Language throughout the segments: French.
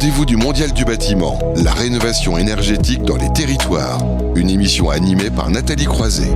rendez-vous du Mondial du bâtiment, la rénovation énergétique dans les territoires. Une émission animée par Nathalie Croiset.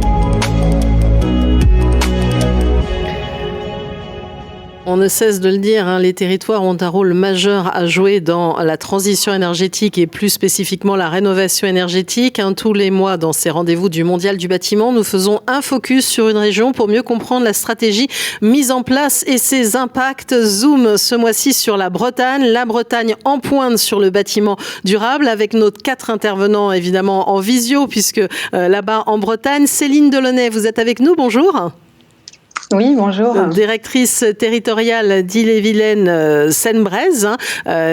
On ne cesse de le dire, les territoires ont un rôle majeur à jouer dans la transition énergétique et plus spécifiquement la rénovation énergétique. Tous les mois, dans ces rendez-vous du Mondial du bâtiment, nous faisons un focus sur une région pour mieux comprendre la stratégie mise en place et ses impacts. Zoom ce mois-ci sur la Bretagne en pointe sur le bâtiment durable avec nos 4 intervenants évidemment en visio puisque là-bas en Bretagne, Céline Delaunay, vous êtes avec nous, bonjour. Oui, bonjour. Directrice territoriale d'Ille-et-Vilaine Seine-Bréz.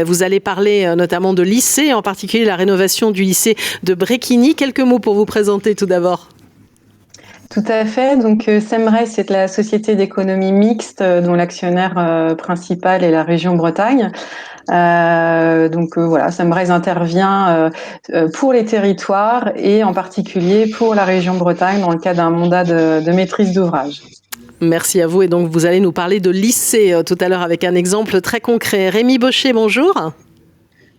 Vous allez parler notamment de lycée, en particulier la rénovation du lycée de Bréquigny. Quelques mots pour vous présenter tout d'abord. Tout à fait. Donc, Seine-Bréz, c'est la société d'économie mixte dont l'actionnaire principal est la région Bretagne. Voilà, Seine-Bréz intervient pour les territoires et en particulier pour la région Bretagne dans le cadre d'un mandat de maîtrise d'ouvrage. Merci à vous. Et donc, vous allez nous parler de lycée tout à l'heure avec un exemple très concret. Rémi Baucher, bonjour.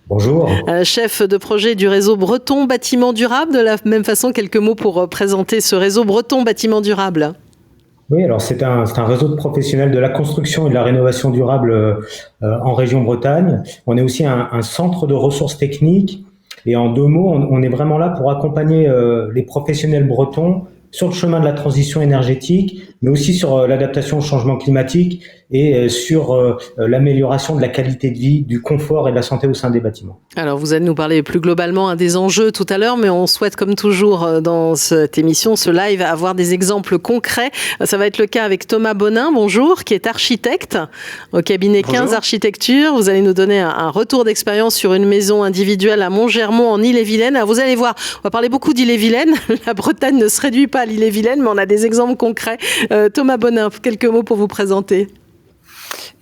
Bonjour. Chef de projet du réseau Breton Bâtiment Durable. De la même façon, quelques mots pour présenter ce réseau Breton Bâtiment Durable. Oui, alors c'est un réseau de professionnels de la construction et de la rénovation durable en région Bretagne. On est aussi un centre de ressources techniques. Et en 2 mots, on est vraiment là pour accompagner les professionnels bretons sur le chemin de la transition énergétique, mais aussi sur l'adaptation au changement climatique et sur l'amélioration de la qualité de vie, du confort et de la santé au sein des bâtiments. Alors, vous allez nous parler plus globalement des enjeux tout à l'heure, mais on souhaite, comme toujours dans cette émission, ce live, avoir des exemples concrets. Ça va être le cas avec Thomas Bonin, bonjour, qui est architecte au cabinet 15 Architecture. Vous allez nous donner un retour d'expérience sur une maison individuelle à Montgermont en Ille-et-Vilaine. Alors, vous allez voir, on va parler beaucoup d'Ille-et-Vilaine. La Bretagne ne se réduit pas à l'Ille-et-Vilaine, mais on a des exemples concrets. Thomas Bonin, quelques mots pour vous présenter.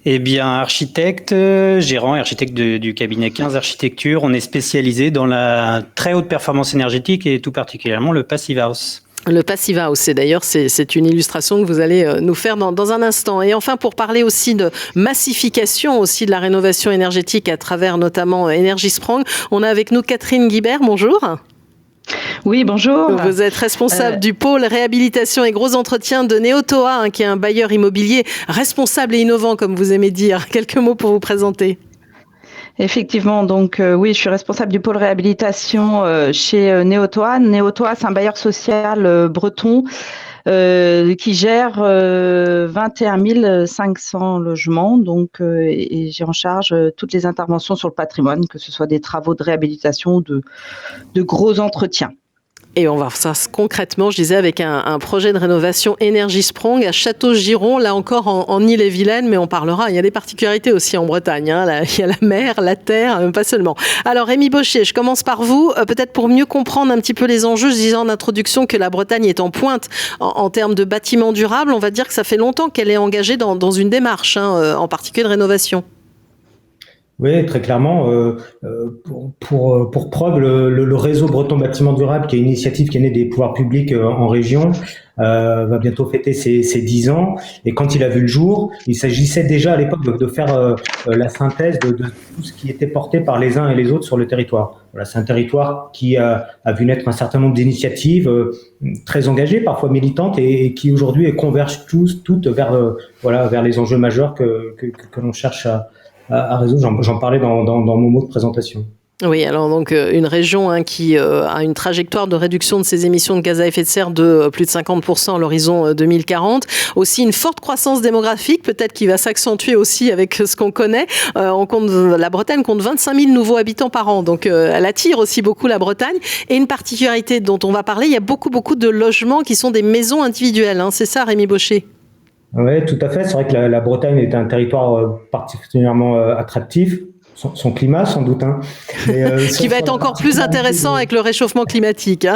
Eh bien, architecte, gérant et architecte du cabinet 15 Architecture, on est spécialisé dans la très haute performance énergétique et tout particulièrement le Passive House. Le Passive House, et d'ailleurs c'est une illustration que vous allez nous faire dans un instant. Et enfin, pour parler aussi de massification aussi de la rénovation énergétique à travers notamment Energisprong, on a avec nous Catherine Guibert, bonjour. Oui, bonjour. Vous êtes responsable du pôle réhabilitation et gros entretien de Néotoa, qui est un bailleur immobilier responsable et innovant, comme vous aimez dire. Quelques mots pour vous présenter. Effectivement, donc oui, je suis responsable du pôle réhabilitation chez Néotoa. Néotoa, c'est un bailleur social breton qui gère 21 500 logements, et j'ai en charge toutes les interventions sur le patrimoine, que ce soit des travaux de réhabilitation ou de gros entretiens. Et on va voir ça concrètement, je disais, avec un projet de rénovation Energisprong à Château-Giron, là encore en Ille-et-Vilaine, mais on parlera, il y a des particularités aussi en Bretagne, il y a la mer, la terre, pas seulement. Alors Rémi Baucher, je commence par vous, peut-être pour mieux comprendre un petit peu les enjeux. Je disais en introduction que la Bretagne est en pointe en termes de bâtiments durables. On va dire que ça fait longtemps qu'elle est engagée dans une démarche, en particulier de rénovation. Oui, très clairement. Pour preuve, le réseau Breton Bâtiment Durable, qui est une initiative qui est née des pouvoirs publics en région, va bientôt fêter ses 10 ans. Et quand il a vu le jour, il s'agissait déjà à l'époque de faire la synthèse de tout ce qui était porté par les uns et les autres sur le territoire. Voilà, c'est un territoire qui a vu naître un certain nombre d'initiatives très engagées, parfois militantes, et qui aujourd'hui convergent toutes vers les enjeux majeurs que l'on cherche à résoudre. J'en parlais dans mon mot de présentation. Oui, alors donc une région qui a une trajectoire de réduction de ses émissions de gaz à effet de serre de plus de 50% à l'horizon 2040. Aussi une forte croissance démographique, peut-être qui va s'accentuer aussi avec ce qu'on connaît. La Bretagne compte 25 000 nouveaux habitants par an, donc elle attire aussi beaucoup la Bretagne. Et une particularité dont on va parler, il y a beaucoup de logements qui sont des maisons individuelles. C'est ça, Rémi Baucher? Oui, tout à fait. C'est vrai que la Bretagne est un territoire particulièrement attractif. Son climat, sans doute. Qui va être encore plus intéressant avec le réchauffement climatique.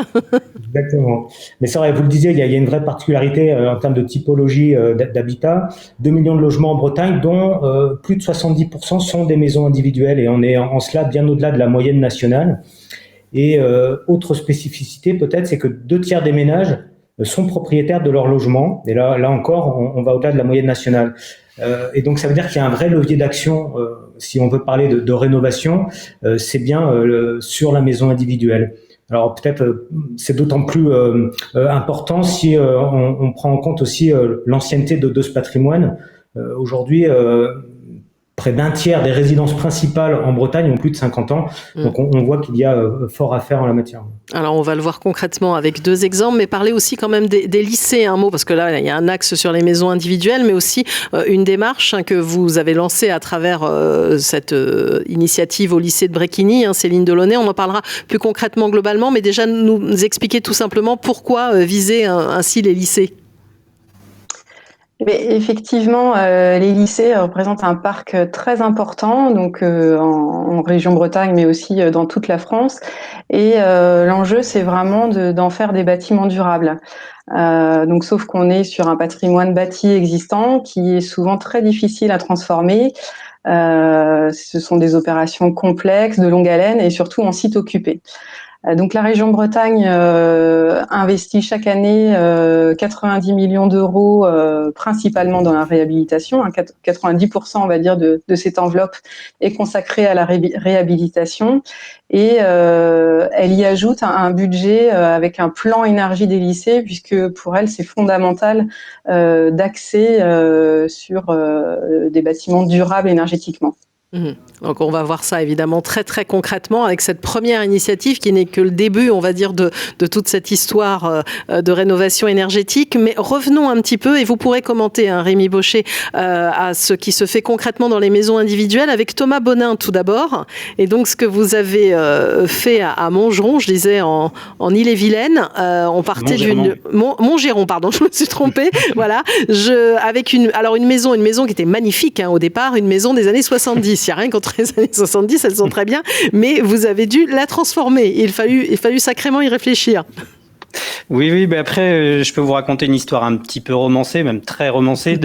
Exactement. Mais c'est vrai, vous le disiez, il y a une vraie particularité en termes de typologie d'habitat. 2 millions de logements en Bretagne, dont plus de 70% sont des maisons individuelles. Et on est en cela bien au-delà de la moyenne nationale. Et autre spécificité, peut-être, c'est que 2 tiers des ménages sont propriétaires de leur logement. Et là encore, on va au-delà de la moyenne nationale. Et donc, ça veut dire qu'il y a un vrai levier d'action, si on veut parler de rénovation, c'est bien sur la maison individuelle. Alors peut-être c'est d'autant plus important si on prend en compte aussi l'ancienneté de ce patrimoine. Aujourd'hui, près d'un tiers des résidences principales en Bretagne ont plus de 50 ans. Donc on voit qu'il y a fort à faire en la matière. Alors on va le voir concrètement avec 2 exemples, mais parler aussi quand même des lycées, un mot, parce que là il y a un axe sur les maisons individuelles, mais aussi une démarche que vous avez lancée à travers cette initiative au lycée de Bréquigny, Céline Delaunay. On en parlera plus concrètement globalement, mais déjà nous expliquer tout simplement pourquoi viser ainsi les lycées. Mais effectivement, les lycées représentent un parc très important, donc en région Bretagne, mais aussi dans toute la France. Et l'enjeu, c'est vraiment d'en faire des bâtiments durables. Donc, sauf qu'on est sur un patrimoine bâti existant qui est souvent très difficile à transformer. Ce sont des opérations complexes, de longue haleine et surtout en site occupé. Donc la région Bretagne investit chaque année 90 millions d'euros principalement dans la réhabilitation. 90% on va dire de cette enveloppe est consacrée à la réhabilitation et elle y ajoute un budget avec un plan énergie des lycées puisque pour elle c'est fondamental d'accès sur des bâtiments durables énergétiquement. Donc on va voir ça évidemment très très concrètement avec cette première initiative qui n'est que le début, on va dire, de toute cette histoire de rénovation énergétique. Mais revenons un petit peu et vous pourrez commenter, Rémi Baucher, à ce qui se fait concrètement dans les maisons individuelles avec Thomas Bonin tout d'abord. Et donc ce que vous avez fait à Montgeron, je disais en Ille-et-Vilaine, on partait Montgeron, pardon, je me suis trompée. Voilà, avec une maison qui était magnifique au départ, une maison des années 70. Il n'y a rien contre les années 70, elles sont très bien, mais vous avez dû la transformer. Il fallu sacrément y réfléchir. Oui, après, je peux vous raconter une histoire un petit peu romancée, même très romancée,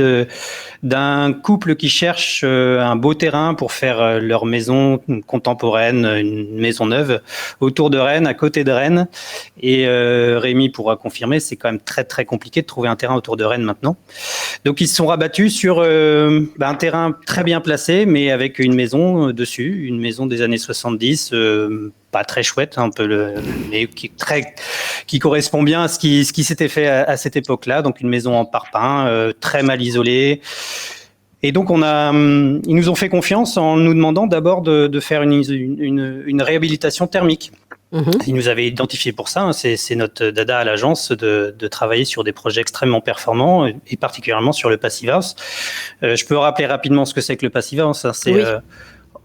d'un couple qui cherche un beau terrain pour faire leur maison contemporaine, une maison neuve, autour de Rennes, à côté de Rennes. Et Rémi pourra confirmer, c'est quand même très très compliqué de trouver un terrain autour de Rennes maintenant. Donc ils se sont rabattus sur un terrain très bien placé, mais avec une maison dessus, une maison des années 70, pas très chouette, mais qui correspond bien à ce qui s'était fait à cette époque-là. Donc une maison en parpaing, très mal isolée. Et donc ils nous ont fait confiance en nous demandant d'abord de faire une réhabilitation thermique. Ils nous avaient identifié pour ça, c'est notre dada à l'agence de travailler sur des projets extrêmement performants et particulièrement sur le Passive House. Je peux rappeler rapidement ce que c'est que le Passive House. Oui.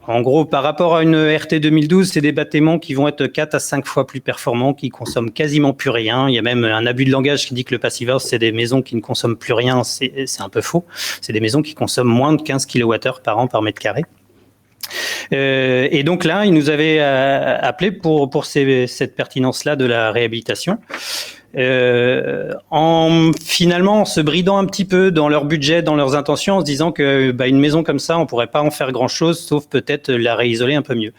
En gros, par rapport à une RT 2012, c'est des bâtiments qui vont être 4 à 5 fois plus performants, qui consomment quasiment plus rien. Il y a même un abus de langage qui dit que le Passive House, c'est des maisons qui ne consomment plus rien. C'est un peu faux. C'est des maisons qui consomment moins de 15 kWh par an par mètre carré. Et donc là, ils nous avaient appelé pour cette pertinence-là de la réhabilitation. En finalement se bridant un petit peu dans leur budget, dans leurs intentions, en se disant que une maison comme ça, on pourrait pas en faire grand-chose, sauf peut-être la réisoler un peu mieux.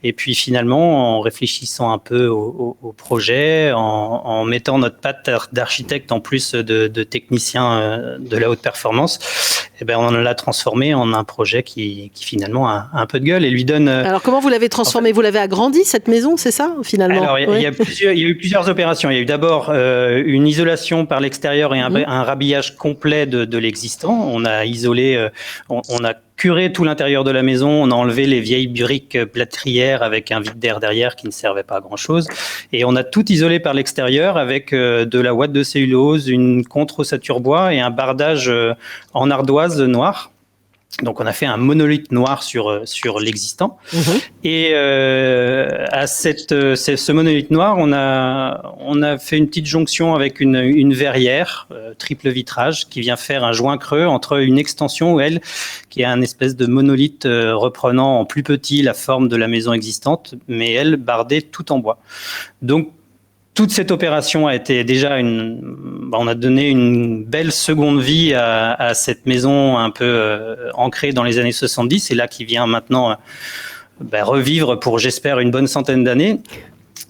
Et puis finalement, en réfléchissant un peu au projet, en mettant notre patte d'architecte en plus de technicien de la haute performance, on l'a transformé en un projet qui finalement a un peu de gueule et lui donne... Alors comment vous l'avez transformé ? Vous l'avez agrandi cette maison, c'est ça finalement ? Alors il y a eu plusieurs opérations. Il y a eu d'abord une isolation par l'extérieur et un rhabillage complet de l'existant. On a isolé, on a curé tout l'intérieur de la maison, on a enlevé les vieilles briques plâtrières avec un vide d'air derrière qui ne servait pas à grand-chose. Et on a tout isolé par l'extérieur avec de la ouate de cellulose, une contre-ossature bois et un bardage en ardoise noire. Donc on a fait un monolithe noir sur l'existant et à ce monolithe noir on a fait une petite jonction avec une verrière triple vitrage qui vient faire un joint creux entre une extension qui est un espèce de monolithe reprenant en plus petit la forme de la maison existante mais elle bardée tout en bois. Donc toute cette opération a été déjà on a donné une belle seconde vie à cette maison un peu ancrée dans les années 70 et là qui vient maintenant revivre pour j'espère une bonne centaine d'années.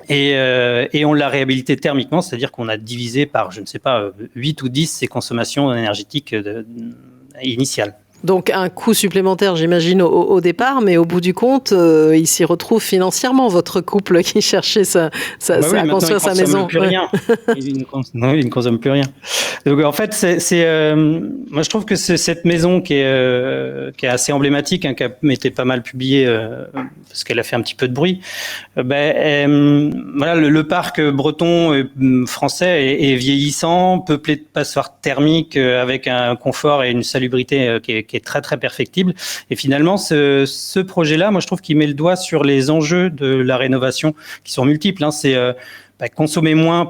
Et on l'a réhabilité thermiquement, c'est-à-dire qu'on a divisé par, je ne sais pas, 8 ou 10 ses consommations énergétiques initiales. Donc un coût supplémentaire, j'imagine, au départ, mais au bout du compte, il s'y retrouve financièrement, votre couple qui cherchait à construire sa maison. Plus rien. Il ne consomme plus rien. Donc en fait, moi je trouve que cette maison qui est assez emblématique, qui a été pas mal publiée parce qu'elle a fait un petit peu de bruit. Voilà, le parc breton français est vieillissant, peuplé de passoires thermiques avec un confort et une salubrité qui est très très perfectible. Et finalement, ce projet-là, moi je trouve qu'il met le doigt sur les enjeux de la rénovation qui sont multiples. C'est consommer moins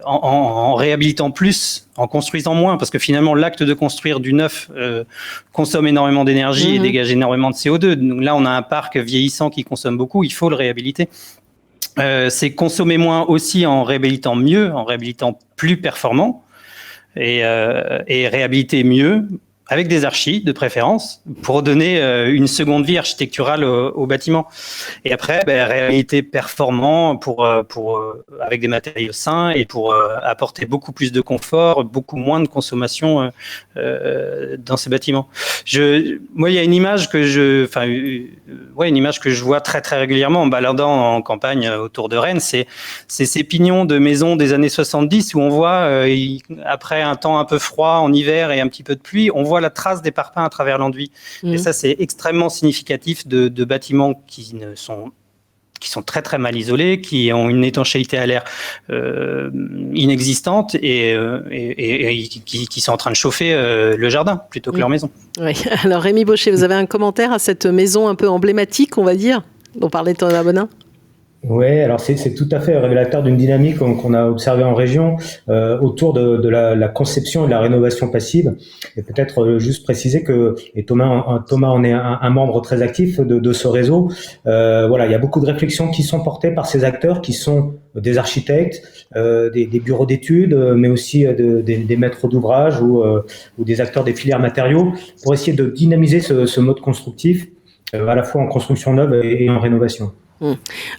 en réhabilitant plus, en construisant moins, parce que finalement l'acte de construire du neuf consomme énormément d'énergie et dégage énormément de CO2. Donc là, on a un parc vieillissant qui consomme beaucoup, il faut le réhabiliter. C'est consommer moins aussi en réhabilitant mieux, en réhabilitant plus performant. Et réhabiliter mieux, avec des archis de préférence, pour donner une seconde vie architecturale au bâtiment. Et après, réhabiliter performant avec des matériaux sains et pour apporter beaucoup plus de confort, beaucoup moins de consommation dans ces bâtiments. Moi, il y a une image que je vois très très régulièrement en baladant en campagne autour de Rennes. C'est ces pignons de maisons des années 70 où on voit après un temps un peu froid en hiver et un petit peu de pluie, on voit la trace des parpaings à travers l'enduit. Et ça, c'est extrêmement significatif de bâtiments qui sont très très mal isolés, qui ont une étanchéité à l'air inexistante et qui sont en train de chauffer le jardin plutôt que leur maison. Oui. Alors Rémi Baucher, vous avez un commentaire à cette maison un peu emblématique, on va dire, dont parlait Thomas Bonin? Oui, alors c'est tout à fait révélateur d'une dynamique qu'on a observée en région autour de la conception et de la rénovation passive. Et peut-être juste préciser que, et Thomas en est un membre très actif de ce réseau, voilà, il y a beaucoup de réflexions qui sont portées par ces acteurs qui sont des architectes, des bureaux d'études, mais aussi des maîtres d'ouvrage ou des acteurs des filières matériaux pour essayer de dynamiser ce mode constructif à la fois en construction neuve et en rénovation.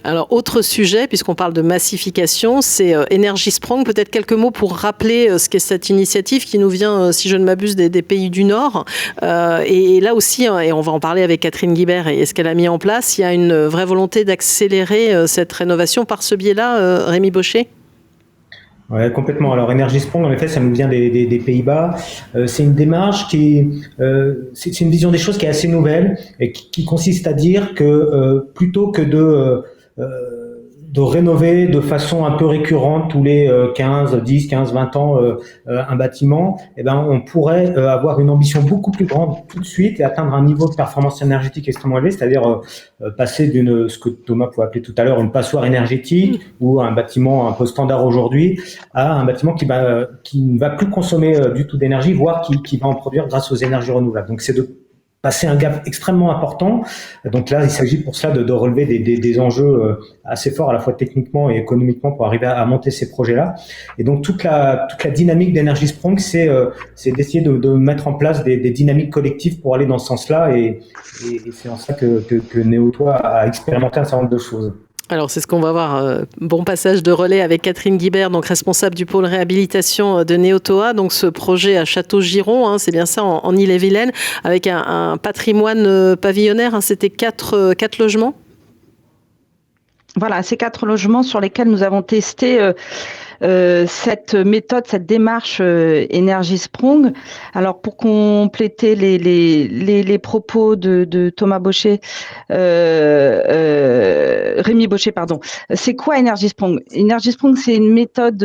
Alors, autre sujet, puisqu'on parle de massification, c'est Energy Sprong. Peut-être quelques mots pour rappeler ce qu'est cette initiative qui nous vient, si je ne m'abuse, des pays du Nord. Et là aussi, et on va en parler avec Catherine Guibert et ce qu'elle a mis en place, il y a une vraie volonté d'accélérer cette rénovation par ce biais-là, Rémi Baucher? Ouais, complètement. Alors, Energy Sprong, en effet, ça nous vient des Pays-Bas. C'est une démarche c'est une vision des choses qui est assez nouvelle et qui consiste à dire que plutôt que de rénover de façon un peu récurrente tous les 10, 15, 20 ans un bâtiment, on pourrait avoir une ambition beaucoup plus grande tout de suite et atteindre un niveau de performance énergétique extrêmement élevé, c'est-à-dire passer ce que Thomas pouvait appeler tout à l'heure une passoire énergétique ou un bâtiment un peu standard aujourd'hui à un bâtiment qui ne va plus consommer du tout d'énergie, voire qui va en produire grâce aux énergies renouvelables. Donc c'est de passer un gap extrêmement important. Donc là, il s'agit pour cela de relever des enjeux assez forts à la fois techniquement et économiquement pour arriver à monter ces projets-là. Et donc toute la dynamique d'Energy Sprong, c'est d'essayer de mettre en place des dynamiques collectives pour aller dans ce sens-là. Et c'est en ça que Néotois a expérimenté un certain nombre de choses. Alors, c'est ce qu'on va voir. Bon passage de relais avec Catherine Guibert, donc responsable du pôle réhabilitation de Néotoa. Donc, ce projet à Château-Giron, c'est bien ça, en Ille-et-Vilaine, avec un patrimoine pavillonnaire. C'était 4 logements. Voilà, ces 4 logements sur lesquels nous avons testé cette méthode, cette démarche Energy Sprong. Alors pour compléter les propos de Thomas Baucher, Rémi Baucher, pardon. C'est quoi Energy Sprong? Energy Sprong, c'est une méthode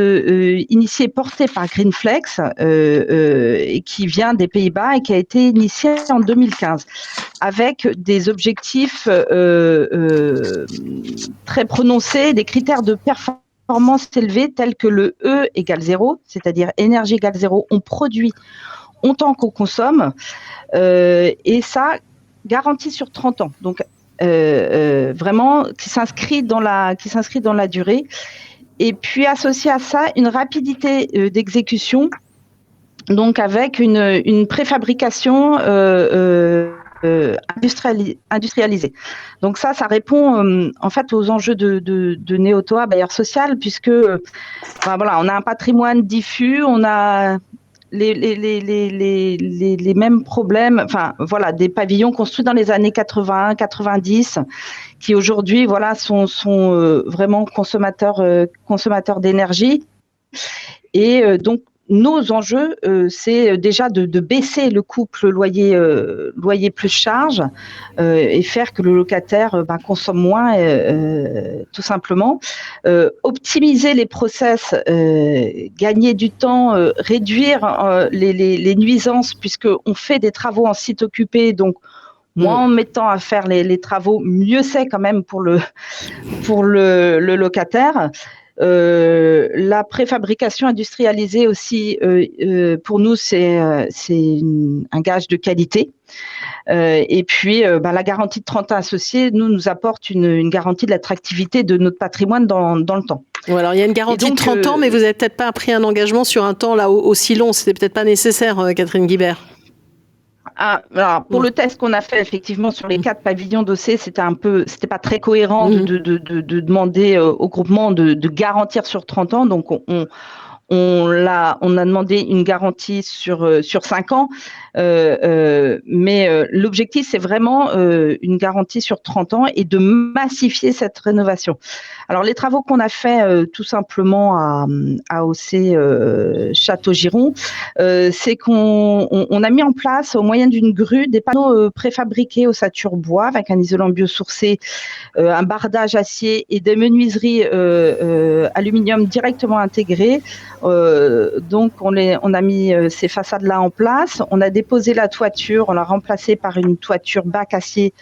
initiée, portée par Greenflex, et qui vient des Pays-Bas et qui a été initiée en 2015 avec des objectifs très prononcés, des critères de performance élevés tels que le E égale 0, c'est-à-dire énergie égale 0, on produit autant qu'on consomme, et ça garanti sur 30 ans. Donc vraiment qui s'inscrit dans la durée. Et puis associé à ça, une rapidité d'exécution, donc avec une préfabrication industrialisés. Donc ça répond en fait aux enjeux de Néotoa bailleur social, puisque voilà, on a un patrimoine diffus, on a les mêmes problèmes, enfin voilà, des pavillons construits dans les années 80, 90, qui aujourd'hui voilà sont vraiment consommateurs d'énergie. Et donc nos enjeux, c'est déjà de baisser le couple loyer plus charge et faire que le locataire consomme moins, tout simplement. Optimiser les process, gagner du temps, réduire les nuisances, puisqu'on fait des travaux en site occupé, donc moins en mettant à faire les travaux, mieux c'est quand même pour le locataire. La préfabrication industrialisée aussi, pour nous, c'est un gage de qualité. Et puis, la garantie de 30 ans associée nous apporte une garantie de l'attractivité de notre patrimoine dans le temps. Ou alors, il y a une garantie de 30 ans, mais vous n'avez peut-être pas pris un engagement sur un temps là aussi long. C'était peut-être pas nécessaire, Catherine Guibert. Alors, pour le test qu'on a fait effectivement sur les 4 pavillons dossés, c'était pas très cohérent de demander au groupement de garantir sur 30 ans. Donc on a demandé une garantie sur 5 ans, mais l'objectif c'est vraiment une garantie sur 30 ans et de massifier cette rénovation. Alors les travaux qu'on a fait tout simplement à AOC Château-Giron, c'est qu'on a mis en place au moyen d'une grue des panneaux préfabriqués ossature bois avec un isolant biosourcé, un bardage acier et des menuiseries aluminium directement intégrées. Donc on a mis ces façades-là en place. On a déposé la toiture, on l'a remplacée par une toiture bac acier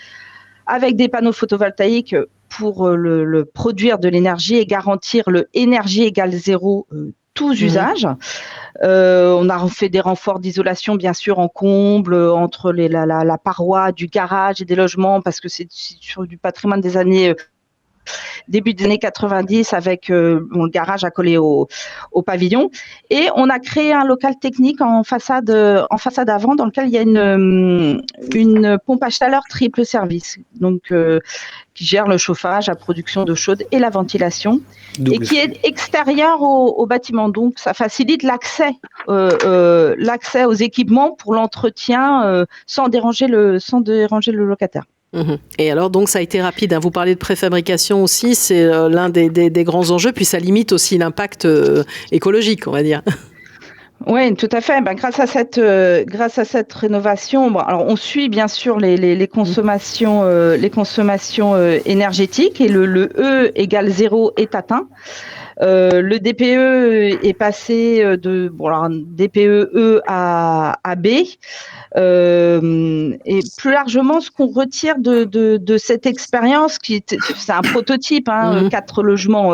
avec des panneaux photovoltaïques pour le produire de l'énergie et garantir le énergie égale zéro tous usages. On a fait des renforts d'isolation, bien sûr, en comble, entre la paroi du garage et des logements, parce que c'est sur du patrimoine des années début des années 90 avec le garage accolé au pavillon. Et on a créé un local technique en façade avant, dans lequel il y a une pompe à chaleur triple service, donc qui gère le chauffage, la production d'eau chaude et la ventilation, et qui est extérieure au bâtiment. Donc ça facilite l'accès aux équipements pour l'entretien sans déranger le locataire. Et alors, donc, ça a été rapide. Vous parlez de préfabrication aussi, c'est l'un des grands enjeux, puis ça limite aussi l'impact écologique, on va dire. Oui, tout à fait. Grâce à cette rénovation, alors on suit bien sûr les consommations, énergétiques, et le E égale 0 est atteint. Le DPE est passé de DPE E à B. Et plus largement, ce qu'on retire de cette expérience, c'est un prototype, 4 logements,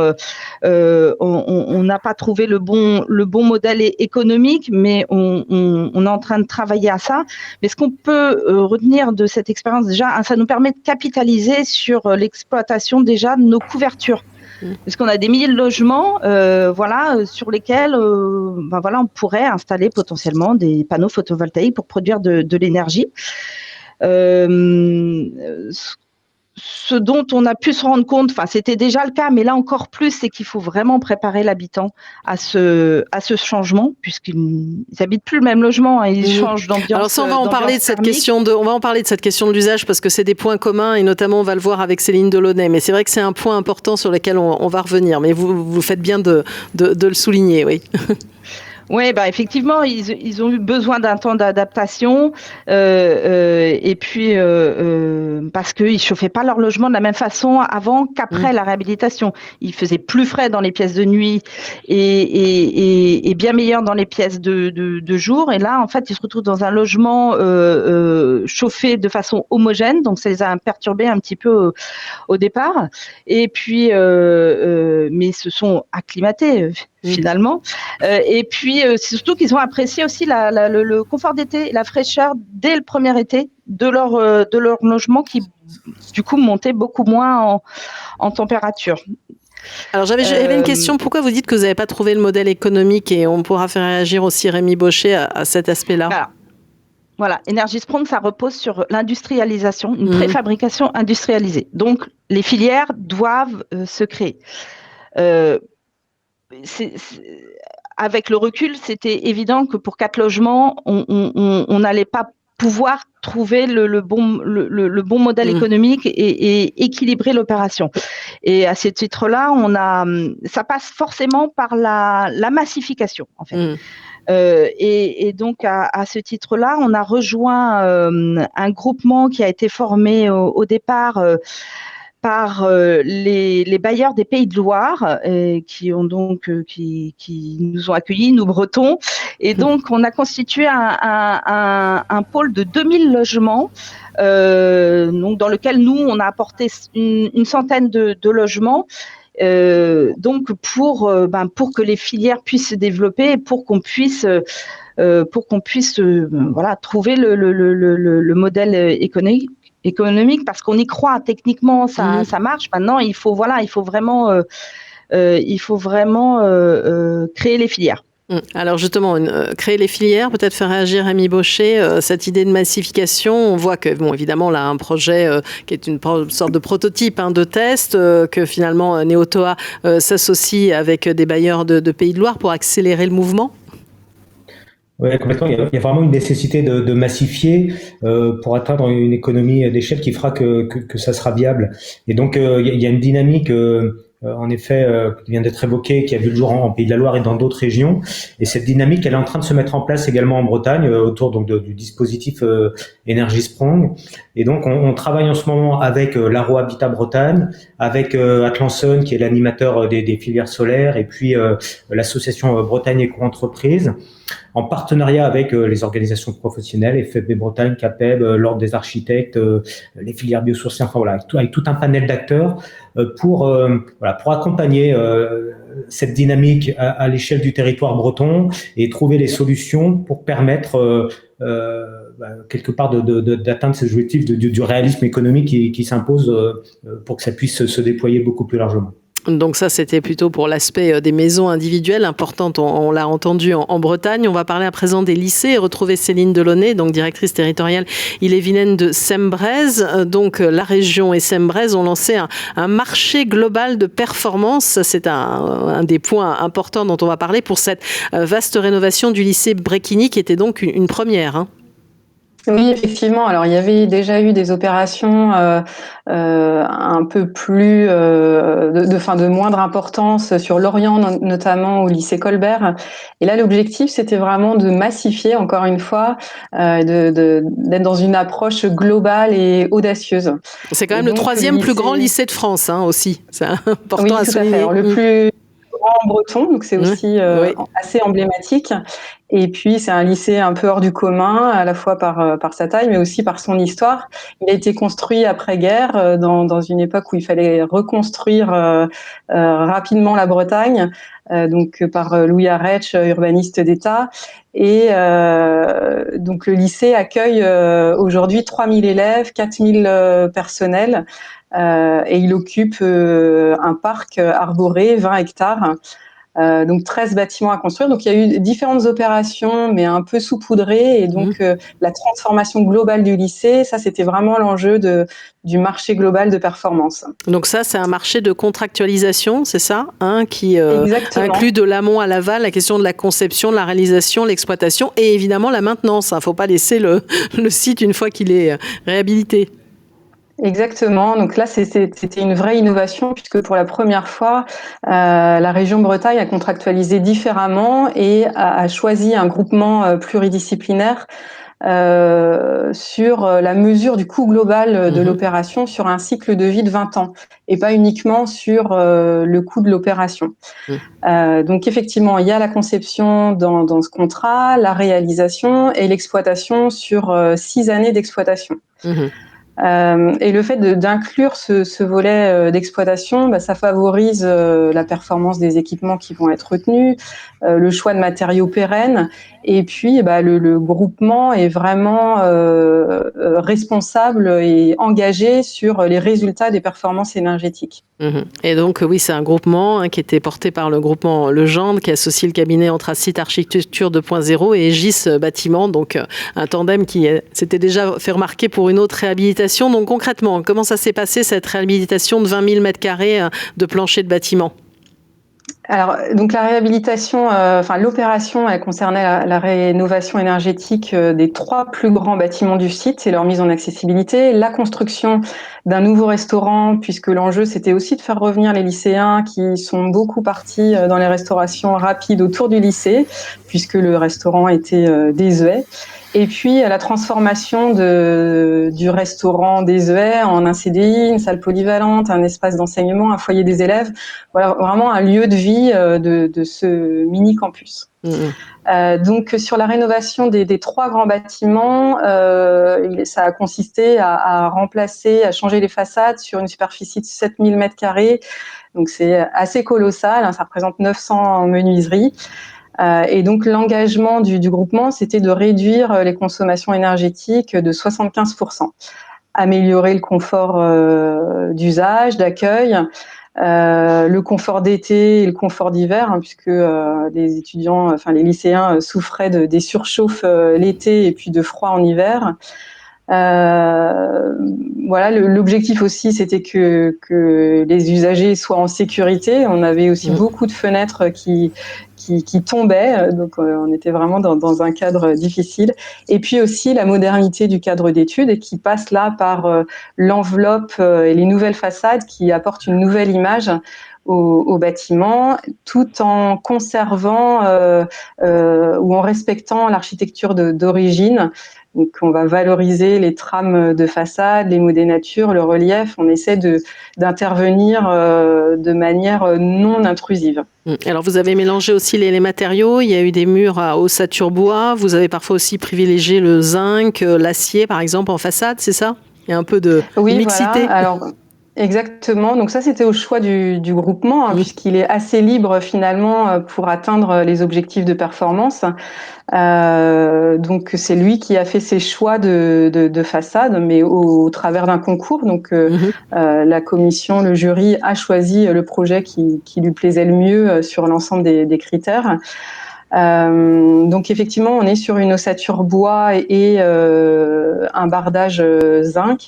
on n'a pas trouvé le bon modèle économique, mais on est en train de travailler à ça. Mais ce qu'on peut retenir de cette expérience, déjà, ça nous permet de capitaliser sur l'exploitation déjà de nos couvertures. Parce qu'on a des milliers de logements, sur lesquels, on pourrait installer potentiellement des panneaux photovoltaïques pour produire de l'énergie. Ce dont on a pu se rendre compte, c'était déjà le cas, mais là encore plus, c'est qu'il faut vraiment préparer l'habitant à ce changement, puisqu'ils habitent plus le même logement, ils changent d'ambiance. Alors ça, on va en parler de cette question de l'usage, parce que c'est des points communs, et notamment on va le voir avec Céline Delaunay. Mais c'est vrai que c'est un point important sur lequel on va revenir. Mais vous faites bien de le souligner, oui. Oui, effectivement, ils ont eu besoin d'un temps d'adaptation, et puis parce qu'ils chauffaient pas leur logement de la même façon avant qu'après la réhabilitation. Ils faisaient plus frais dans les pièces de nuit et bien meilleur dans les pièces de jour. Et là, en fait, ils se retrouvent dans un logement chauffé de façon homogène, donc ça les a perturbés un petit peu au départ. Et puis, mais ils se sont acclimatés. Finalement. Et puis, c'est surtout qu'ils ont apprécié aussi le confort d'été, la fraîcheur dès le premier été de leur logement qui, du coup, montait beaucoup moins en température. Alors, j'avais une question. Pourquoi vous dites que vous n'avez pas trouvé le modèle économique, et on pourra faire réagir aussi Rémi Baucher à cet aspect-là? Voilà, Energisprong, ça repose sur l'industrialisation, une préfabrication industrialisée. Donc, les filières doivent se créer. Avec le recul, c'était évident que pour 4 logements, on n'allait pas pouvoir trouver le bon modèle économique et équilibrer l'opération. Et à ce titre-là, ça passe forcément par la massification, en fait. Et donc, à ce titre-là, on a rejoint un groupement qui a été formé au départ par les bailleurs des Pays de Loire qui nous ont accueillis, nous Bretons. Et donc, on a constitué un pôle de 2000 logements donc dans lequel nous, on a apporté une centaine de logements. Donc pour que les filières puissent se développer et pour qu'on puisse trouver le modèle économique parce qu'on y croit techniquement ça marche. Maintenant il faut vraiment créer les filières. Alors justement, créer les filières, peut-être faire réagir Rémi Baucher, cette idée de massification. On voit que, évidemment, là, un projet qui est une sorte de prototype de test, que finalement Neotoa s'associe avec des bailleurs de Pays de Loire pour accélérer le mouvement. Oui, complètement. Il y a vraiment une nécessité de massifier pour atteindre une économie d'échelle qui fera que ça sera viable. Et donc, il y a une dynamique en effet, qui vient d'être évoquée, qui a vu le jour en Pays de la Loire et dans d'autres régions. Et cette dynamique, elle est en train de se mettre en place également en Bretagne, autour donc du dispositif Energisprong. Et donc, on travaille en ce moment avec l'Aro Habitat Bretagne, avec Atlanson, qui est l'animateur des filières solaires, et puis l'association Bretagne Éco-Entreprise, en partenariat avec les organisations professionnelles, FFB Bretagne, CAPEB, l'Ordre des architectes, les filières biosourcées, enfin voilà, avec tout un panel d'acteurs pour accompagner cette dynamique à l'échelle du territoire breton et trouver les solutions pour permettre quelque part d'atteindre ces objectifs du réalisme économique qui s'impose pour que ça puisse se déployer beaucoup plus largement. Donc ça, c'était plutôt pour l'aspect des maisons individuelles importantes, on l'a entendu en Bretagne. On va parler à présent des lycées et retrouver Céline Delaunay, donc directrice territoriale ille-et-vilaine de Sembrez. Donc la région et Sembrez ont lancé un marché global de performance. C'est un des points importants dont on va parler pour cette vaste rénovation du lycée Bréquigny qui était donc une première. Oui, effectivement. Alors, il y avait déjà eu des opérations un peu plus de moindre importance sur l'Orient, notamment au lycée Colbert. Et là, l'objectif, c'était vraiment de massifier, encore une fois, d'être dans une approche globale et audacieuse. C'est quand même le troisième plus grand lycée de France, aussi. C'est important à souligner. Oui, tout à fait. Alors, le plus grand breton, donc c'est aussi assez emblématique. Et puis, c'est un lycée un peu hors du commun, à la fois par sa taille, mais aussi par son histoire. Il a été construit après-guerre, dans une époque où il fallait reconstruire rapidement la Bretagne, donc par Louis Arretsch, urbaniste d'État. Et donc, le lycée accueille aujourd'hui 3000 élèves, 4000 personnels, et il occupe un parc arboré, 20 hectares. Donc 13 bâtiments à construire. Donc il y a eu différentes opérations, mais un peu saupoudrées. Et donc la transformation globale du lycée, ça c'était vraiment l'enjeu du marché global de performance. Donc ça, c'est un marché de contractualisation, c'est ça, qui inclut de l'amont à l'aval la question de la conception, de la réalisation, l'exploitation et évidemment la maintenance. Il ne faut pas laisser le site une fois qu'il est réhabilité. Exactement. Donc là, c'était une vraie innovation puisque pour la première fois, la région Bretagne a contractualisé différemment et a choisi un groupement pluridisciplinaire sur la mesure du coût global de l'opération sur un cycle de vie de 20 ans et pas uniquement sur le coût de l'opération. Donc effectivement, il y a la conception dans ce contrat, la réalisation et l'exploitation sur 6 années d'exploitation. Et le fait d'inclure ce volet d'exploitation, ça favorise la performance des équipements qui vont être retenus, le choix de matériaux pérennes, et puis le groupement est vraiment responsable et engagé sur les résultats des performances énergétiques. Et donc, oui, c'est un groupement qui était porté par le groupement Legendre, qui associe le cabinet Anthracite Architecture 2.0 et Egis Bâtiment, donc un tandem qui s'était déjà fait remarquer pour une autre réhabilitation. Donc concrètement, comment ça s'est passé cette réhabilitation de 20 000 m² de plancher de bâtiment ? Alors, donc la réhabilitation, l'opération, elle concernait la rénovation énergétique des 3 plus grands bâtiments du site et leur mise en accessibilité, la construction d'un nouveau restaurant, puisque l'enjeu c'était aussi de faire revenir les lycéens qui sont beaucoup partis dans les restaurations rapides autour du lycée, puisque le restaurant était désuet. Et puis la transformation du restaurant désuet en un CDI, une salle polyvalente, un espace d'enseignement, un foyer des élèves. Voilà, vraiment un lieu de vie de ce mini campus. Donc sur la rénovation des 3 grands bâtiments, ça a consisté à remplacer, à changer les façades sur une superficie de 7 000 m². Donc c'est assez colossal, ça représente 900 menuiseries. Et donc l'engagement du groupement, c'était de réduire les consommations énergétiques de 75%, améliorer le confort d'usage, d'accueil, le confort d'été et le confort d'hiver, puisque les lycéens souffraient des surchauffes l'été et puis de froid en hiver. Voilà, l'objectif aussi, c'était que les usagers soient en sécurité. On avait aussi beaucoup de fenêtres qui tombaient, donc on était vraiment dans un cadre difficile. Et puis aussi la modernité du cadre d'études, et qui passe là par l'enveloppe et les nouvelles façades qui apportent une nouvelle image au bâtiment, tout en conservant ou en respectant l'architecture d'origine. Donc, on va valoriser les trames de façade, les mots des natures, le relief. On essaie d'intervenir de manière non intrusive. Alors, vous avez mélangé aussi les matériaux. Il y a eu des murs à ossature bois. Vous avez parfois aussi privilégié le zinc, l'acier, par exemple, en façade, c'est ça ? Il y a un peu de mixité. Voilà. Alors, exactement. Donc ça, c'était au choix du groupement, puisqu'il est assez libre finalement pour atteindre les objectifs de performance. Donc c'est lui qui a fait ses choix de façade, mais au travers d'un concours. Donc la commission, le jury a choisi le projet qui lui plaisait le mieux sur l'ensemble des critères. Donc effectivement, on est sur une ossature bois et un bardage zinc.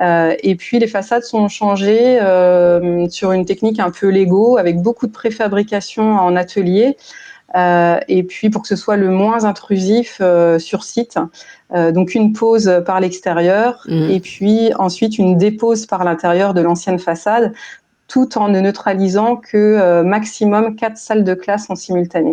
Et puis les façades sont changées sur une technique un peu Lego, avec beaucoup de préfabrication en atelier. Et puis pour que ce soit le moins intrusif sur site, donc une pose par l'extérieur et puis ensuite une dépose par l'intérieur de l'ancienne façade, tout en ne neutralisant que maximum 4 salles de classe en simultané.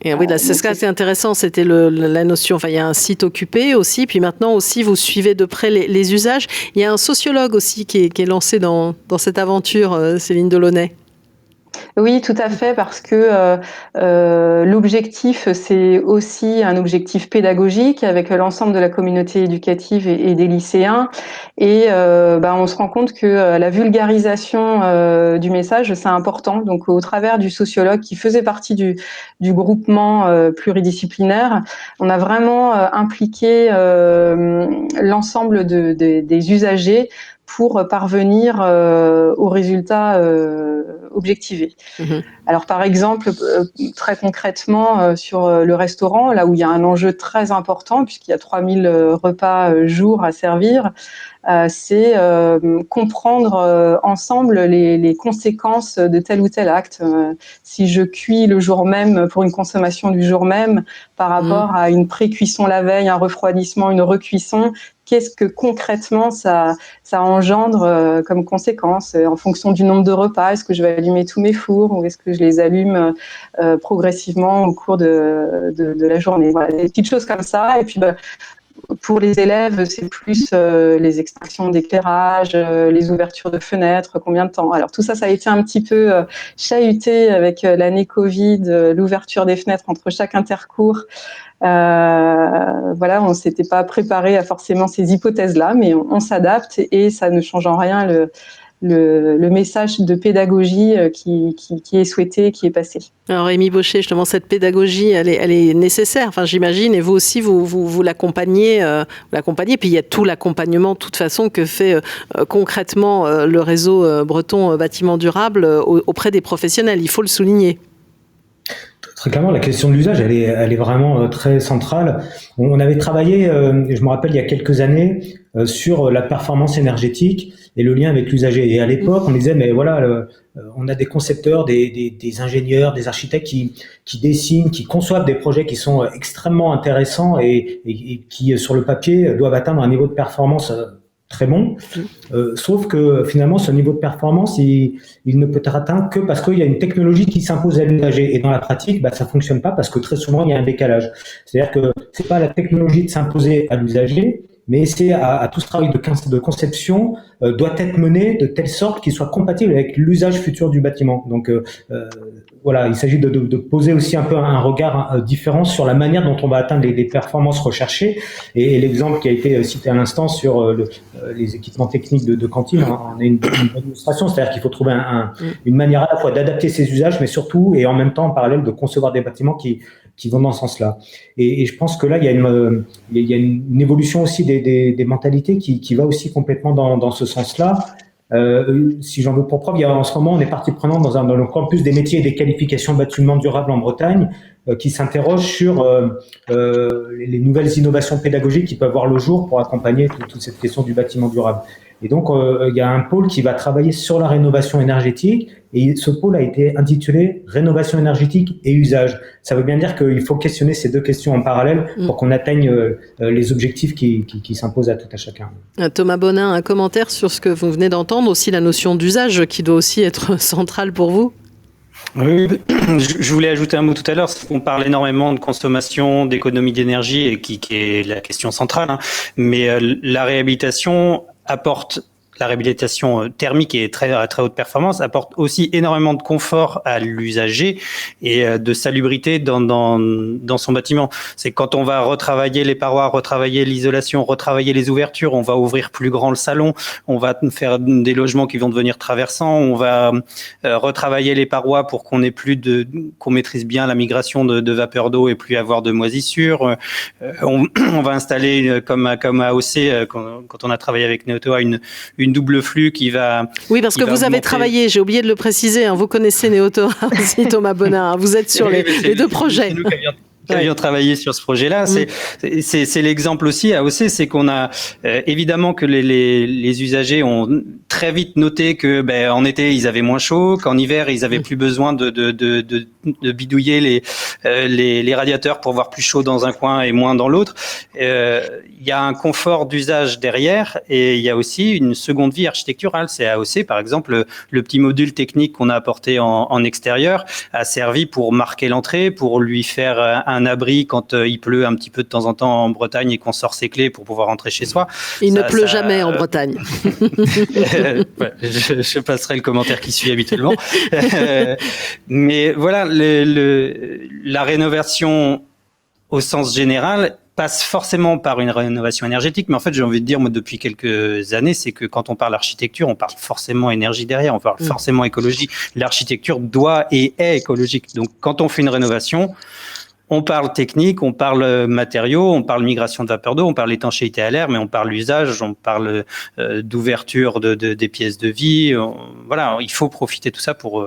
Et oui, là, c'est ce qui est intéressant, c'était la notion, il y a un site occupé aussi, puis maintenant aussi vous suivez de près les usages. Il y a un sociologue aussi qui est lancé dans cette aventure, Céline Delaunay. Oui, tout à fait, parce que l'objectif, c'est aussi un objectif pédagogique avec l'ensemble de la communauté éducative et des lycéens. Et on se rend compte que la vulgarisation du message, c'est important. Donc, au travers du sociologue qui faisait partie du groupement pluridisciplinaire, on a vraiment impliqué l'ensemble des usagers pour parvenir aux résultats objectivés. Alors par exemple, très concrètement sur le restaurant, là où il y a un enjeu très important, puisqu'il y a 3000 repas jour à servir, c'est comprendre ensemble les conséquences de tel ou tel acte. Si je cuis le jour même pour une consommation du jour même par rapport à une pré-cuisson la veille, un refroidissement, une recuisson, qu'est-ce que concrètement ça engendre comme conséquence en fonction du nombre de repas? Est-ce que je vais allumer tous mes fours ou est-ce que je les allume progressivement au cours de la journée? Voilà, des petites choses comme ça. Et puis pour les élèves, c'est plus les extractions d'éclairage, les ouvertures de fenêtres, combien de temps. Alors tout ça a été un petit peu chahuté avec l'année Covid, l'ouverture des fenêtres entre chaque intercours. Voilà, on s'était pas préparé à forcément ces hypothèses-là, mais on s'adapte et ça ne change en rien le message de pédagogie qui est souhaité, qui est passé. Alors Rémi Baucher, justement, cette pédagogie, elle est nécessaire, enfin, j'imagine, et vous aussi, vous l'accompagnez, puis il y a tout l'accompagnement, de toute façon, que fait concrètement le réseau breton bâtiment durable auprès des professionnels, il faut le souligner. Très clairement, la question de l'usage, elle est vraiment très centrale. On avait travaillé, je me rappelle, il y a quelques années, sur la performance énergétique et le lien avec l'usager. Et à l'époque, on disait, mais voilà, on a des concepteurs, des ingénieurs, des architectes qui dessinent, qui conçoivent des projets qui sont extrêmement intéressants et qui, sur le papier, doivent atteindre un niveau de performance très bon, sauf que finalement ce niveau de performance il ne peut être atteint que parce qu'il y a une technologie qui s'impose à l'usager, et dans la pratique ça fonctionne pas parce que très souvent il y a un décalage. C'est-à-dire que c'est pas la technologie de s'imposer à l'usager, mais c'est à tout ce travail de conception doit être mené de telle sorte qu'il soit compatible avec l'usage futur du bâtiment. Donc voilà, il s'agit de poser aussi un peu un regard différent sur la manière dont on va atteindre les performances recherchées. Et l'exemple qui a été cité à l'instant sur les équipements techniques de cantine en est une bonne illustration. C'est-à-dire qu'il faut trouver une manière à la fois d'adapter ses usages, mais surtout et en même temps en parallèle de concevoir des bâtiments qui vont dans ce sens-là. Et je pense que là, il y a une évolution aussi des mentalités qui va aussi complètement dans ce sens-là. Si j'en veux pour preuve, en ce moment, on est partie prenante dans le campus des métiers et des qualifications bâtiments durables en Bretagne, qui s'interroge sur les nouvelles innovations pédagogiques qui peuvent voir le jour pour accompagner toute cette question du bâtiment durable. Et donc, il y a un pôle qui va travailler sur la rénovation énergétique, et ce pôle a été intitulé rénovation énergétique et usage. Ça veut bien dire qu'il faut questionner ces deux questions en parallèle pour qu'on atteigne les objectifs qui s'imposent à tout à chacun. Thomas Bonin, un commentaire sur ce que vous venez d'entendre, aussi la notion d'usage qui doit aussi être centrale pour vous? Oui, je voulais ajouter un mot tout à l'heure. On parle énormément de consommation, d'économie d'énergie, et qui est la question centrale, hein. Mais la réhabilitation thermique et très haute performance apporte aussi énormément de confort à l'usager et de salubrité dans son bâtiment. C'est quand on va retravailler les parois, retravailler l'isolation, retravailler les ouvertures, on va ouvrir plus grand le salon, on va faire des logements qui vont devenir traversants, on va retravailler les parois pour qu'on maîtrise bien la migration de vapeur d'eau et plus avoir de moisissures. On va installer comme à AOC, quand on a travaillé avec Neotoa, une double flux qui va... Oui, parce que vous avez travaillé, j'ai oublié de le préciser, hein, vous connaissez Neotoa aussi, Thomas Bonin, hein, vous êtes sur les deux projets. C'est nous qui avions travaillé sur ce projet-là. C'est l'exemple aussi à AOC, c'est qu'on a évidemment que les usagers ont très vite noté que en été ils avaient moins chaud, qu'en hiver ils avaient plus besoin de bidouiller les radiateurs pour avoir plus chaud dans un coin et moins dans l'autre. Il y a un confort d'usage derrière, et il y a aussi une seconde vie architecturale. C'est AOC, par exemple, le petit module technique qu'on a apporté en extérieur a servi pour marquer l'entrée, pour lui faire un abri quand il pleut un petit peu de temps en temps en Bretagne et qu'on sort ses clés pour pouvoir rentrer chez soi. Il ne pleut jamais en Bretagne. Je passerai le commentaire qui suit habituellement. Mais voilà, la rénovation au sens général passe forcément par une rénovation énergétique, mais en fait, j'ai envie de dire, moi, depuis quelques années, c'est que quand on parle architecture, on parle forcément énergie derrière, on parle forcément écologie. L'architecture doit et est écologique. Donc, quand on fait une rénovation, on parle technique, on parle matériaux, on parle migration de vapeur d'eau, on parle étanchéité à l'air, mais on parle usage, on parle d'ouverture des pièces de vie. Voilà, il faut profiter de tout ça pour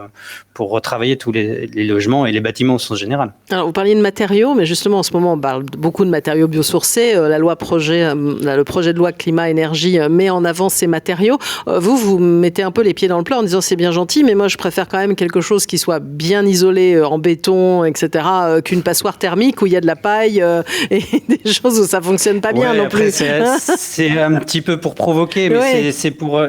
retravailler tous les logements et les bâtiments au sens général. Alors, vous parliez de matériaux, mais justement, en ce moment, on parle beaucoup de matériaux biosourcés. Le projet de loi climat-énergie met en avant ces matériaux. Vous mettez un peu les pieds dans le plat en disant c'est bien gentil, mais moi, je préfère quand même quelque chose qui soit bien isolé en béton, etc., qu'une passoire passoire thermique où il y a de la paille et des choses où ça fonctionne pas bien non après, plus. C'est un petit peu pour provoquer, mais c'est pour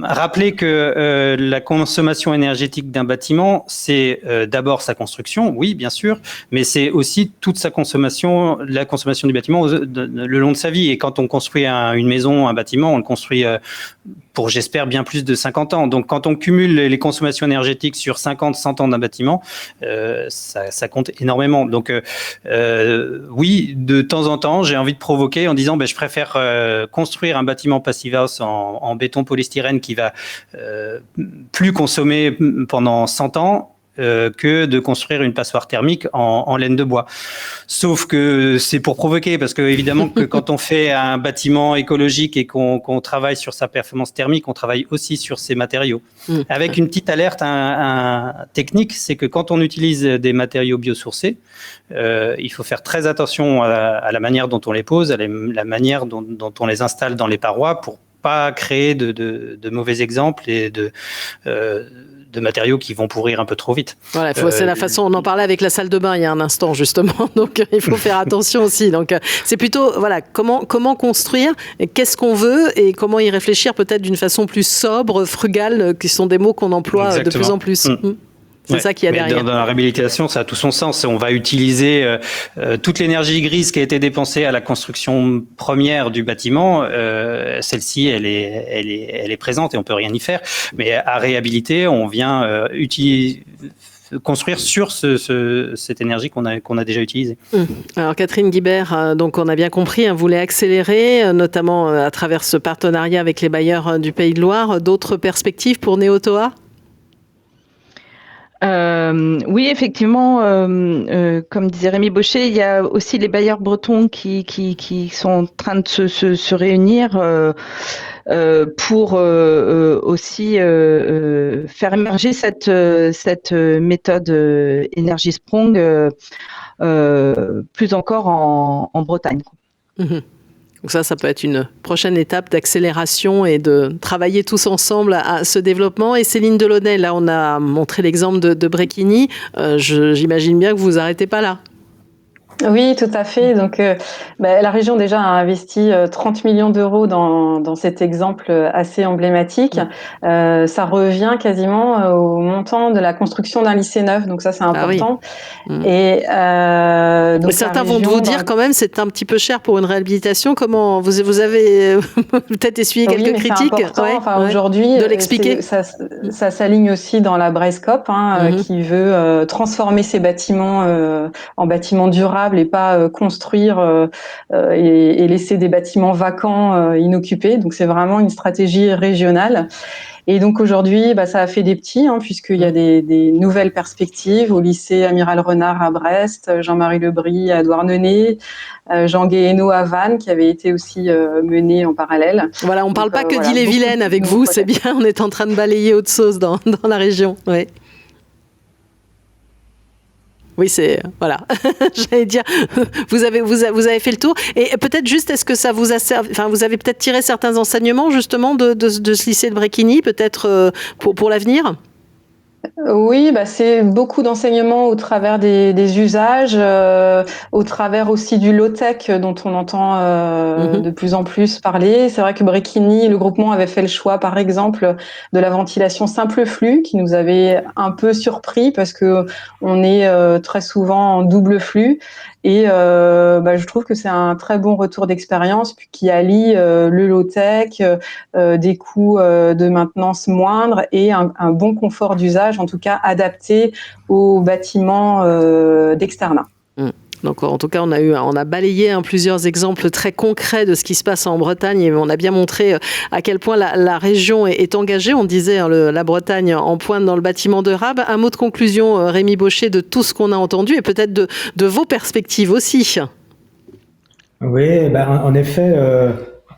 rappeler que la consommation énergétique d'un bâtiment, c'est d'abord sa construction, oui, bien sûr, mais c'est aussi toute sa consommation, la consommation du bâtiment le long de sa vie. Et quand on construit une maison, un bâtiment, on le construit pour, j'espère, bien plus de 50 ans. Donc, quand on cumule les consommations énergétiques sur 50, 100 ans d'un bâtiment, ça compte énormément. Donc, oui, de temps en temps, j'ai envie de provoquer en disant, je préfère construire un bâtiment Passive House en béton polystyrène qui va plus consommer pendant 100 ans que de construire une passoire thermique en laine de bois. Sauf que c'est pour provoquer, parce que évidemment que quand on fait un bâtiment écologique et qu'on travaille sur sa performance thermique, on travaille aussi sur ses matériaux. Avec une petite alerte technique, c'est que quand on utilise des matériaux biosourcés, il faut faire très attention à la manière dont on les pose, à la manière dont on les installe dans les parois pour pas créer de mauvais exemples et de matériaux qui vont pourrir un peu trop vite. Voilà, c'est la façon, on en parlait avec la salle de bain il y a un instant justement, donc il faut faire attention aussi. Donc c'est plutôt, voilà, comment construire, qu'est-ce qu'on veut et comment y réfléchir peut-être d'une façon plus sobre, frugale, qui sont des mots qu'on emploie de plus en plus. C'est ça qu'il y a derrière. Dans la réhabilitation, ça a tout son sens. On va utiliser toute l'énergie grise qui a été dépensée à la construction première du bâtiment. Celle-ci, elle est présente et on peut rien y faire. Mais à réhabiliter, on vient construire sur cette énergie qu'on a déjà utilisée. Alors Catherine Guibert, donc on a bien compris, voulait accélérer, notamment à travers ce partenariat avec les bailleurs du Pays de Loire. D'autres perspectives pour Néotoa ? Oui, effectivement, comme disait Rémi Baucher, il y a aussi les bailleurs bretons qui sont en train de se réunir pour aussi faire émerger cette méthode Energy Sprong plus encore en Bretagne. Donc ça peut être une prochaine étape d'accélération et de travailler tous ensemble à ce développement. Et Céline Delaunay, là on a montré l'exemple de Bréquigny. J'imagine bien que vous arrêtez pas là. Oui, tout à fait. Donc, la région déjà a investi 30 millions d'euros dans cet exemple assez emblématique. Ça revient quasiment au montant de la construction d'un lycée neuf. Donc ça, c'est important. Et donc, mais certains vont vous dire quand même, c'est un petit peu cher pour une réhabilitation. Comment vous avez peut-être essuyé quelques critiques. Aujourd'hui, de l'expliquer. Ça s'aligne aussi dans la Brescop, qui veut transformer ses bâtiments en bâtiments durables et pas construire et laisser des bâtiments vacants, inoccupés. Donc c'est vraiment une stratégie régionale. Et donc aujourd'hui, ça a fait des petits, puisqu'il y a des nouvelles perspectives au lycée Amiral Renard à Brest, Jean-Marie Lebris à Douarnenez, Jean Guéhenno à Vannes, qui avait été aussi mené en parallèle. Voilà, on ne parle pas que d'Ille-et-Vilaine avec vous, c'est bien, on est en train de balayer autre chose dans la région. Ouais. Oui, c'est voilà. J'allais dire, vous avez fait le tour et peut-être juste, est-ce que ça vous a servi, enfin, vous avez peut-être tiré certains enseignements justement de ce lycée de Bréquigny, peut-être pour l'avenir. Oui, c'est beaucoup d'enseignements au travers des usages, au travers aussi du low-tech dont on entend de plus en plus parler. C'est vrai que Bréquigny, le groupement avait fait le choix, par exemple, de la ventilation simple flux, qui nous avait un peu surpris parce que on est très souvent en double flux. Et je trouve que c'est un très bon retour d'expérience qui allie le low-tech, des coûts de maintenance moindres et un bon confort d'usage, en tout cas adapté aux bâtiments d'externat. Donc, en tout cas, on a balayé plusieurs exemples très concrets de ce qui se passe en Bretagne et on a bien montré à quel point la région est engagée. On disait la Bretagne en pointe dans le bâtiment durable. Un mot de conclusion, Rémi Baucher, de tout ce qu'on a entendu et peut-être de vos perspectives aussi. Oui, en effet,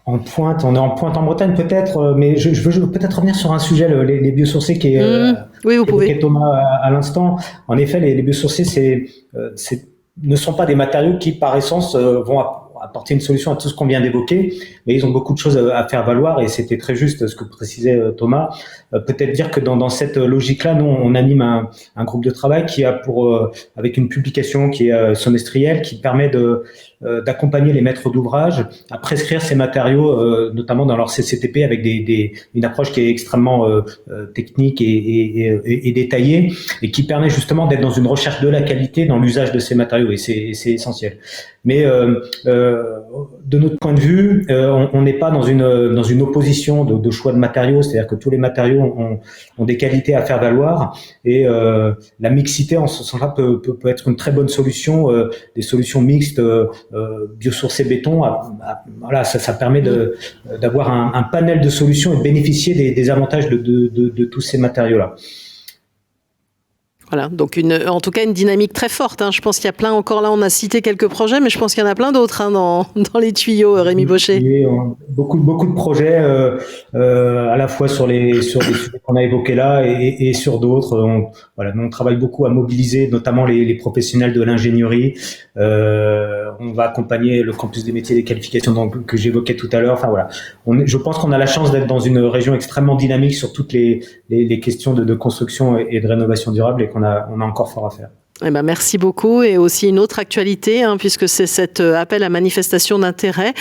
on est en pointe en Bretagne peut-être, mais je veux peut-être revenir sur un sujet, les biosourcés qui est oui, vous pouvez. Thomas à l'instant. En effet, les biosourcés, ne sont pas des matériaux qui, par essence, vont apporter une solution à tout ce qu'on vient d'évoquer, mais ils ont beaucoup de choses à faire valoir et c'était très juste ce que précisait Thomas. Peut-être dire que dans cette logique-là, nous on anime un groupe de travail qui a avec une publication qui est semestrielle, qui permet d'accompagner les maîtres d'ouvrage à prescrire ces matériaux, notamment dans leur CCTP avec une approche qui est extrêmement technique et détaillée et qui permet justement d'être dans une recherche de la qualité dans l'usage de ces matériaux et c'est essentiel. Mais de notre point de vue, on n'est pas dans une opposition de choix de matériaux, c'est-à-dire que tous les matériaux ont des qualités à faire valoir et la mixité en ce sens-là peut être une très bonne solution, des solutions mixtes biosourcées béton. Voilà, ça permet d'avoir un panel de solutions et de bénéficier des avantages de tous ces matériaux-là. Voilà, donc en tout cas une dynamique très forte. Je pense qu'il y a plein, encore là on a cité quelques projets, mais je pense qu'il y en a plein d'autres dans les tuyaux, Rémi Baucher. Oui, beaucoup de projets, à la fois sur les sujets qu'on a évoqués là et sur d'autres. On travaille beaucoup à mobiliser notamment les professionnels de l'ingénierie. On va accompagner le campus des métiers et des qualifications que j'évoquais tout à l'heure. Enfin voilà, je pense qu'on a la chance d'être dans une région extrêmement dynamique sur toutes les questions de construction et de rénovation durable et qu'on a encore fort à faire. Eh ben, merci beaucoup. Et aussi une autre actualité, puisque c'est cet appel à manifestation d'intérêt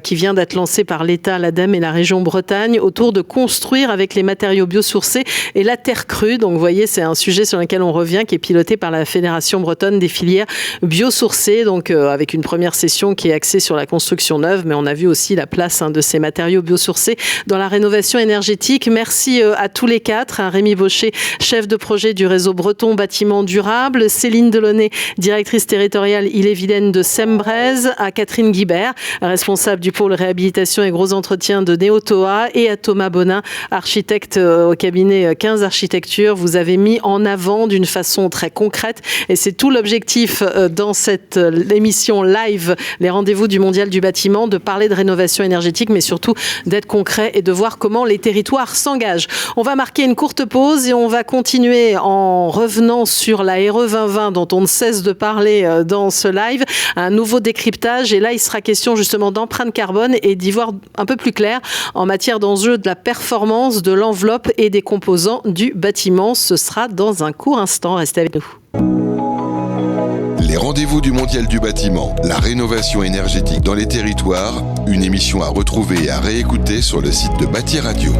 qui vient d'être lancé par l'État, l'ADEME et la région Bretagne autour de construire avec les matériaux biosourcés et la terre crue. Donc, vous voyez, c'est un sujet sur lequel on revient, qui est piloté par la Fédération bretonne des filières biosourcées. Donc, avec une première session qui est axée sur la construction neuve, mais on a vu aussi la place de ces matériaux biosourcés dans la rénovation énergétique. Merci à tous les quatre. Rémi Baucher, chef de projet du réseau breton bâtiment durable. Céline Delaunay, directrice territoriale Ille-et-Vilaine de Sembrez, à Catherine Guibert, responsable du pôle réhabilitation et gros entretien de Néotoa, et à Thomas Bonin, architecte au cabinet 15 Architecture. Vous avez mis en avant d'une façon très concrète, et c'est tout l'objectif dans cette émission live, les rendez-vous du Mondial du bâtiment, de parler de rénovation énergétique, mais surtout d'être concret et de voir comment les territoires s'engagent. On va marquer une courte pause et on va continuer en revenant sur la RE 2020 dont on ne cesse de parler dans ce live, un nouveau décryptage, et là il sera question justement d'empreinte carbone et d'y voir un peu plus clair en matière d'enjeux de la performance, de l'enveloppe et des composants du bâtiment. Ce sera dans un court instant, restez avec nous. Les rendez-vous du Mondial du bâtiment, la rénovation énergétique dans les territoires, une émission à retrouver et à réécouter sur le site de Bâti Radio.